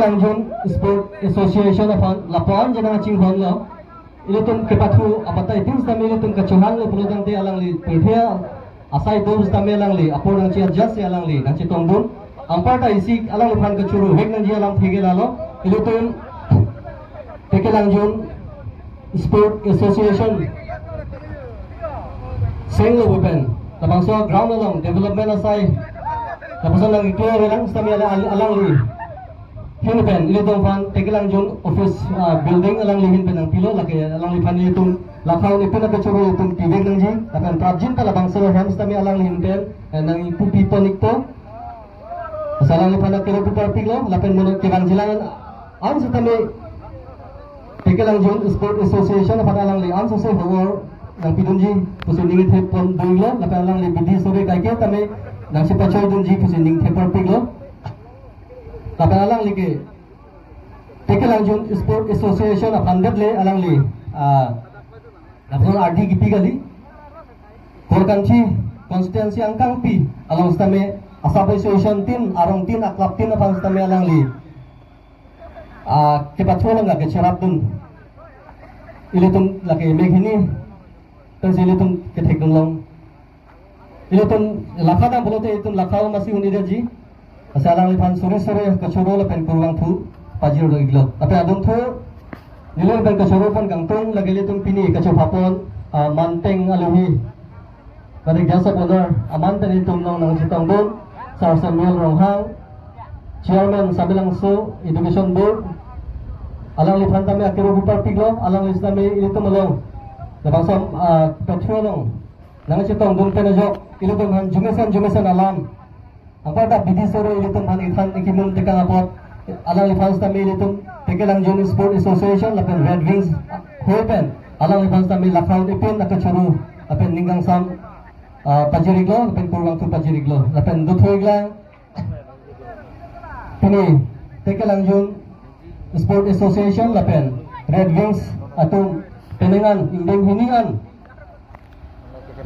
Tekelangjun Sport Association of Lapuan jangan cinghon lo. Ini tuh kepatu apa tadi tim stamina tuh kecuhan lo perlu nanti alang li perhia asai tuh stamina alang li apa orang cia jas ya alang li nanti tongbun ampar ta isi alang lupan kecuru hek nanti alang tiga lalo. Ini tuh Tekelangjun Sport Association seng lo bukan. Lapang so ground along development asai. Tapos lang clear lang stamina alang li. Hinipen, ini tuh fan Tekelangjun office building alang lihin pen ang pilo laki alang lipan itu lakau ni pun nak curu itu pivek nang ji akan prajin tala bangsa ham stami alang lihin pen nang ipu pipo nikto asalang lipan nak kiro pupar pilo lapen menurut kirang jilangan an setami Tekelangjun Sport Association fan alang li an sose hawar nang pidun ji pusin ningit hepon duilo lapen alang li bidi sore kaikia tami nang sipachoy dun ji pusin ning hepon pilo. Tapi alang lagi Tekelangjun Sport Association of Handap le alang li napun RD gipi gali korkanci konstituensi angkang pi alang stame association tin arong tin aklap tin apa stame alang li kepatuan enggak kecerap dun ili tum lagi meg ini dan sili tum ketek dun ili tum lakada bolote itu lakau masih undi ji asalang lipan sore-sore kecuru lepen kurang tu pajir do iglo tapi adun tu nilai ben kecuru pun kangtung lagi litung pini kecuru papon manteng aluhi pada jasa boner amanten itu nang citang dun Sar Samuel Ronghang chairman sabilang su education board alang lipan tami akiru bupar piglo alang listami itu melong lebang petrolong nang citang dun penajok ilutung han jumesan alam apa tak bidi sore itu han ikhan ikimun tekang apot alang ifans tami itu Tekelangjun Sport Association lapen Red Wings hopen alang ifans tami lakau ipin nakachuru lapen ninggang sam pajiriglo lapen kurang tu pajiriglo lapen duthoigla ini Tekelangjun Sport Association lapen Red Wings atau penengan indeng hiningan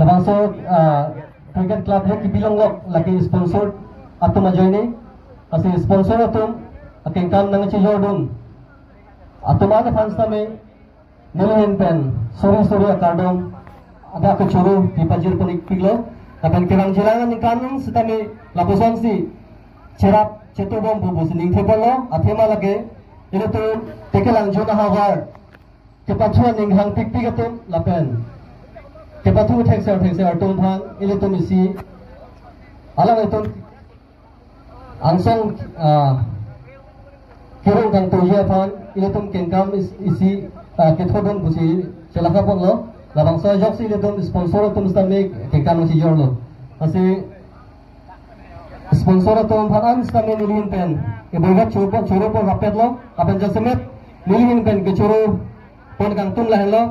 labangso cricket club hek ibilong lok lagi sponsor atau majo ini kasi sponsor atau aking kam nang Jordan atau mana fans kami nilihin pen suri akardong ada kecuru di pajir punik piglo akan kirang jilangan ni kanung setami lapusan si cerap cetubom bubu sining tebolo atema lagi ini tu Tekelangjun hawar kepatuan ning hang pikpik atau lapen kepatu tekser artung hang ini tu misi alang itu ansong kirong kang tuya pan iletum kengkam isi kethodon busi celaka pon lo labang sa jok si iletum sponsor tum stame kengkam si jorlo asi sponsor tum pan stame nilin pen ibogat churo pon rapet lo apan jasemet nilin pen ke churo pon kang tum lah lo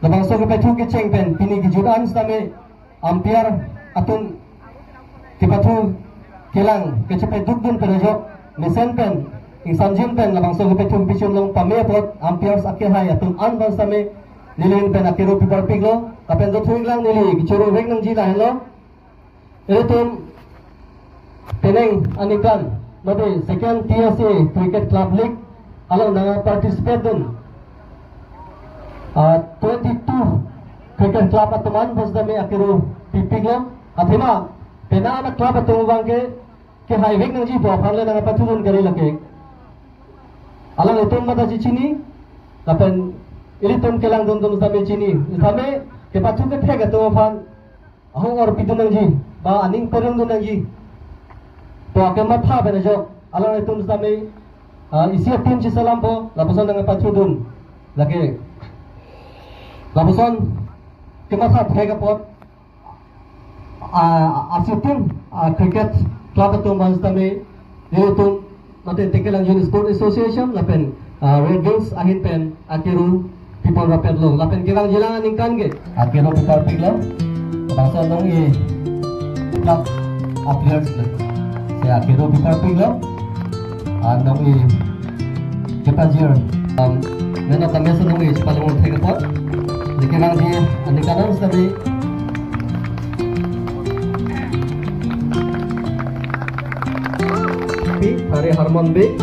labang sa kepetu ke cheng pen pini gijudan stame ampiar atun kepatu kelang kecepet dukdun penajok mesen pen ingsanjin pen labang so kepetum pichum long pamepot ampiars akhir hai atun anbang same nilin pen akiru pipar piglo kapen do thuing lang nili kichuru rek nang jila hello etum teneng anikan made second TSA cricket club league along na participate dun 22 cricket club atuman bosdame akiru pipiglo athima pena anak club atau bangke ke highway nang ji bo pharle nang paturun gari lake alang itu mata cini lapen ilitum kelang dun dun sampai cini sampai ke patu ke thega to phan ahong or pidun nang ji ba aning perung dun nang ji to ke matha bena jo alang itu sampai isi tim ci salam po lapusan nang paturun lake lapusan ke matha thega pot asitin cricket club atau manstame yaitu nanti Tekelangjun Sport Association lapen Red Wings ahin pen akiru people rapid lo lapen kirang jilangan ingkan ge akiru people piglo bangsa nong ye club affiliates le se akiru people piglo nong ye kepajir neno kami senong ye sepalung thega pot dikirang dia anikanan stabi Hari Harmon B,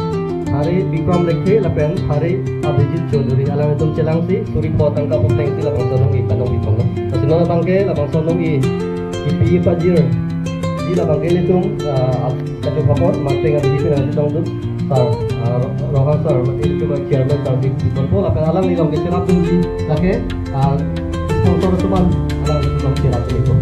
Hari Bikram Rekhe, Lapen Hari Abhijit Chaudhary. Alam itu celang si Suri Potangka Puteng si lapang sonong I Kanong Bikram. Kasino lapang ke lapang sonong I IPI Fajir. Di lapang ke itu satu kapor manting Abhijit nanti tong tu sar Rohan sar itu chairman sar Bikram po lapen alam ni long ke celang tu si lake sponsor teman alam itu long celang itu.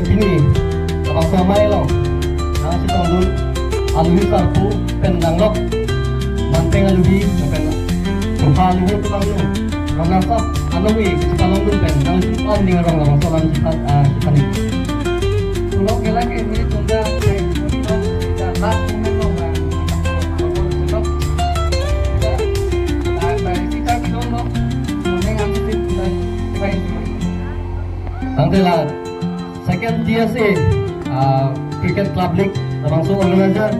Kini kapag samay lang si tangdul aluhi sarpu pendanglok manteng aluhi pen haluhi tu lang lu nasa aluhi kasi kalong dun pen nang sipan ning rong lang so lang sipan tulok kela ke ni tunda ke no da la kumeno ba tulok da ba kita kilong no neng am sit tunda pai tangdela second GSA Cricket Club League langsung organizer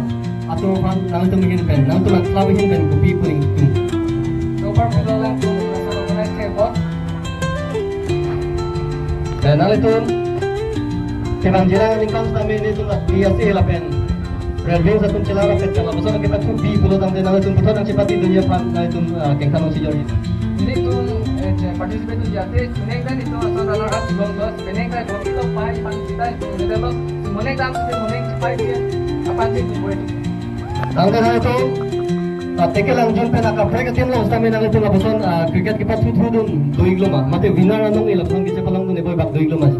atau fan nang itu mungkin pen nang itu club ini pen kopi puning so far below lang tu organize ke bot dan nang itu kebanjiran income kami ini tu GSA lah pen Relving satu celah lah pen kalau besar kita kopi pulau tang nang itu betul nang cepat di dunia fan nang itu kengkang si jori ini tu participate tu jate sunek dan itu asal dalam rat belum bos sunek dan dua kilo pai pan kita itu ada lo sunek dan pai dia apa sih tu boleh nang itu tapi kalau jumpa pen akap mereka tim lo kami nang itu laposan cricket kita tu dun 2 kilo mah mati winner nang ilap nang kita palang tu neboy bak 2 kilo mah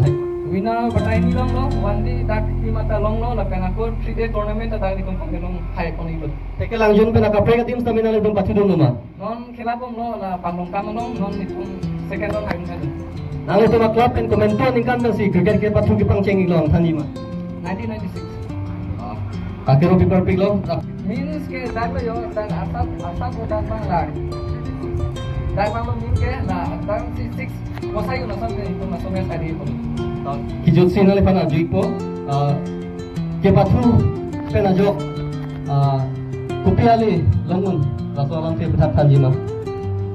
winner batai ni long lo one day that team mata long lo la penakor 3-day tournament ta dali kong long high kong ibot tapi kalau jumpa pen akap mereka tim kami nang itu pasti dun mah non khilapom lo la panglong kamong non itu second round high kong nang itu mak club pen komentar ningkan si cricket kita pasti kipang cenging lo tani mah 1996 akhirnya paper pick lo means ke daglo yo dan asap udah bang lag daglo mean ke la dang si 6 wasai yo nasan itu masuknya tadi itu kijut sin ale pana juipo ke pathu pena jok kopi ale longun raso alam se betap thanji ma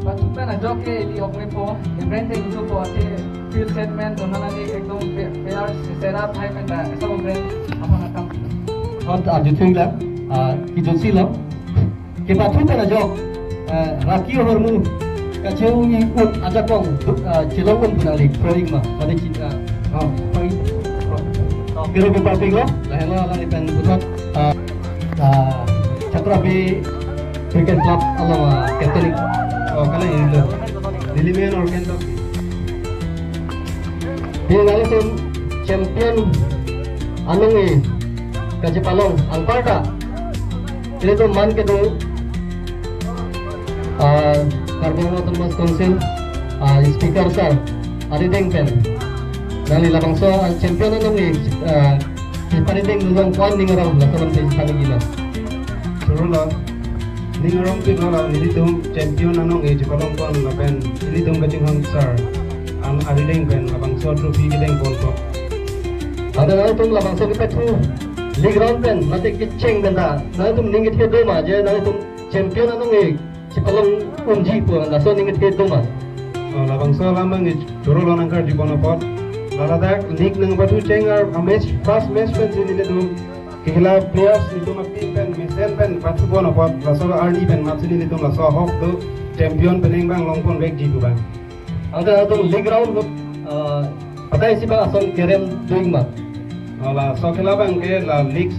pathu pena jok ke di okne po brand itu po ate field segment donana ni ekdom player setup hai pena सब brand apa nakam और जुथिंग ला की जोसी लो के पाथु तना जो राकी हरमु कचेउ नि उन आजा कों चिलोंगन पुनाली प्रोइंग मा माने चिता पoi बिरो पे पापिंग लो लहला ला pen butot Chakrabi Cricket Club alama Catholic kala ini lo Dilimen organ dia ngali tim champion anungi Kaji Palong, Angparta. Ini tu man ke tu, Karbonat Mas Council, Speaker sir, Arideng pen. Nali labang so champion anu ni, Arideng dulung kuan ningarong, lasaman sa sana gila. Surulah, ningarong tu lah, ini tu champion anu ni, Palong kuan lapen, ini tu kacing hang sir, Arideng pen, labang so trophy kita yang boleh. Ada nali tu labang so kita tu. League round pen, nanti kiceng benda. Nanti tu ningit ke doma je, nanti tu champion anu ni, si Palong unji pun, laso ningit ke doma. Labang so lama ni, juru lo nangkar di bono pot. Lala dak league nang batu cengar, match first match pen sini tu, kehila players itu mati pen, misen pen batu bono pot. Laso RD pen mat sini tu laso hok tu champion pening bang long pon back jitu bang. Angka tu league round tu, pakai si bang asal kerem doing mat. La so khela bang ke la leagues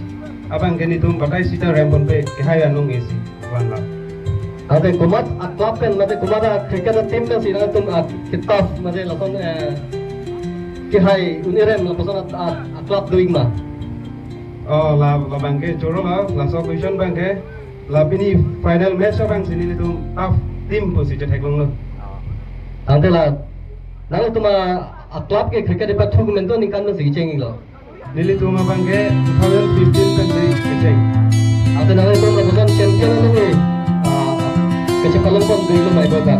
abang ke ni tum batai sita rempon pe ke hai anung esi wan la ate kumat club pen mate kumara cricket team pen sina tum kitaf mate lason ke hai unirem lason club doing ma la bang ke choro la so question bang ke la bini final match bang sini ni tum tough team po sita theklong lo ante la nang tuma club ke cricket de pathu mento nikan no sigcheng lo Nili tu mabang ke 2015 kan dari keceng. Atau nanti tu melakukan champion anu ni, kecepalan pun dulu mai bapa.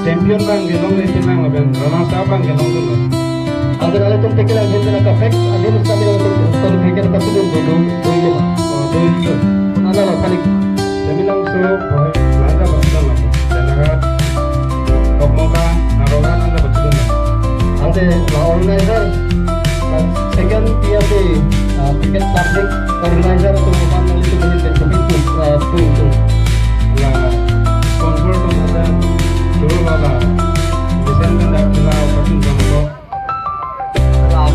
champion bang gelong le pinang ben runner up bang gelong tu. Agar ada tuh tekilan gente nak kafek, ada mesti kami untuk tekilan tapi tu dulu itu. Tu itu. Ada lah kali. Kami langsung lada betul lah. Dan agak okmoka narogan anda betul. Ada organizer, second dia di tiket public organizer atau bukan itu menjadi itu itu. Lah sponsor tu ada dulu lah. Desain kan dah jelas betul betul.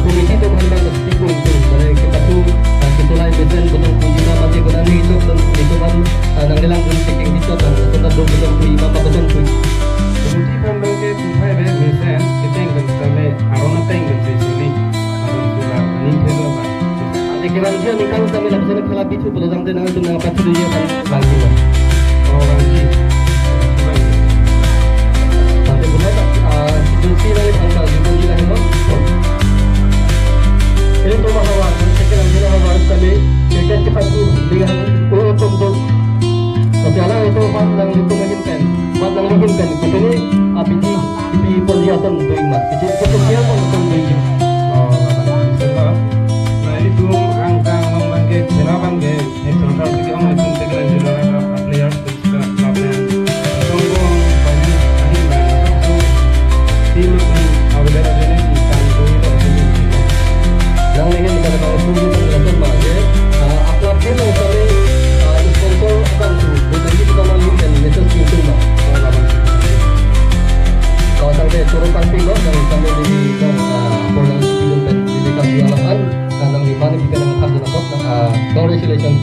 Komisi itu memang itu dari kita tu kita lain desain betul pujian masih benar itu dan itu kan nang dalam checking itu dan sudah dua betul pui mama betul pui. Komisi pandang ke tupai be desain kita kan sampai arona tengah di sini. Arona sudah ni hello kan. Ada kiran dia ni kalau kami nak bersama kelab itu boleh sampai nang itu nang pasti dia kan lagi kan. Oh lagi. Sampai benar institusi dari bangsa bukan juga ni. Ini tu bahawa sekian dia bahawa kami sekian cepat tu dengan untuk masalah itu pandang itu mungkin kita ni apiji di perlihatkan tu imat kita siapa untuk itu. Oh, sebab nah itu angka membangkit selaban ke eksternal segi orang itu segala general players juga klubnya tunggu banyak angin banyak tim pun awalnya jadi tangguh itu Nang ingin kita tahu tujuh penjelasan bahagia, akhlak kita kami sponsor akan tu, jadi kita mahu dan message itu lah. Kalau sampai turun panggung dan sampai di program film dan dedikasi alasan, karena di mana kita nak kerja nak congratulations.